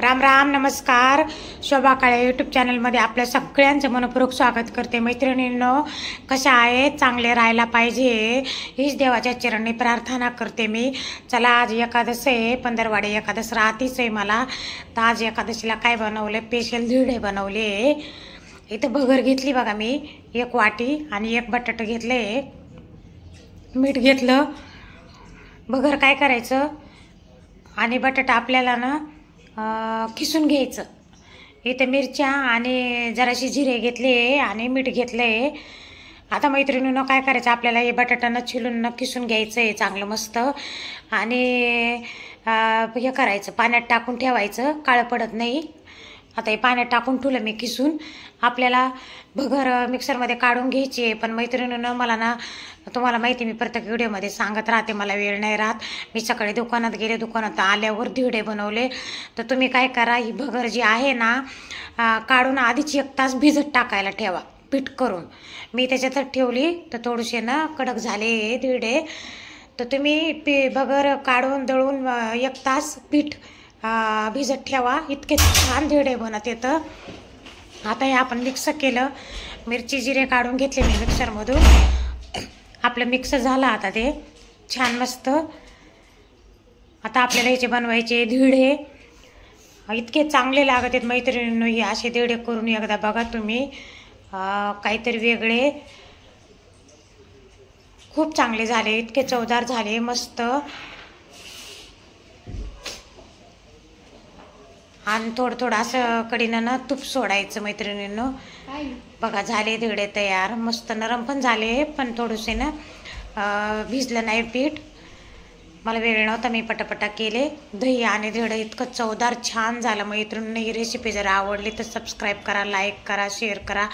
राम राम नमस्कार. शोभा काळे यूट्यूब चॅनलमध्ये आपल्या सगळ्यांचं मनपूर्वक स्वागत करते. मैत्रिणींनो, कशा आहेत? चांगले राहायला पाहिजे हीच देवाच्या चरणी प्रार्थना करते मी. चला, आज एकादश आहे, पंधरवाडी एकादश राहतीच आहे मला. तर आज एकादशीला काय बनवले? स्पेशल धिरडे बनवले. इथं भगर घेतली बघा मी, एक वाटी, आणि एक बटाटा घेतले, मीठ घेतलं. भगर काय करायचं, आणि बटाटा आपल्याला ना किसून घ्यायचं. इथे मिरच्या आणि जराशी जिरे घेतले आणि मीठ घेतले. आता मैत्रिणींनो, काय करायचं, आपल्याला हे बटाट्यानं छिलून किसून घ्यायचं आहे चांगलं मस्त. आणि हे करायचं, पाण्यात टाकून ठेवायचं, काळं पडत नाही. आता हे पाण्यात टाकून ठेवलं मी किसून. आपल्याला भगर मिक्सरमध्ये काढून घ्यायची आहे. पण मैत्रिणींनो, मला ना, तुम्हाला माहिती, मी प्रत्येक व्हिडिओमध्ये सांगत राहते, मला वेळ नाही राहत. मी सकाळी दुकानात गेले, दुकानात आल्यावर धिरडे बनवले. तर तुम्ही काय करा, ही भगर जी आहे ना, काढून आधीच 1 तास भिजत टाकायला ठेवा, पीठ करून. मी त्याच्यातच ठेवली, तर थोडेसे ना कडक झाले धिरडे. तर तुम्ही भगर काढून दळून 1 तास पीठ भिजत ठेवा. इतके छान धिरडे बनत येतं. आता हे आपण मिक्स केलं, मिरची जिरे काढून घेतले मी मिक्सरमधून. आपलं मिक्स झालं आता ते छान मस्त. आता आपल्याला याचे बनवायचे धिरडे. इतके चांगले लागत आहेत मैत्रिणींनो. हे असे धिरडे करून एकदा बघा तुम्ही, काहीतरी वेगळे, खूप चांगले झाले, इतके चवदार झाले मस्त. आणि थोडं असं कडीनं ना तूप सोडायचं मैत्रिणींनो. बघा, झाले धिरडे तयार, मस्त नरम पण झाले, पण थोडेसे ना भिजलं नाही पीठ. मला वेळ नव्हता, मी पटापटा केले. दही आणि धिरडे इतकं चवदार छान झालं मैत्रिणींनो. ही रेसिपी जर आवडली तर सबस्क्राईब करा, लाईक करा, शेअर करा,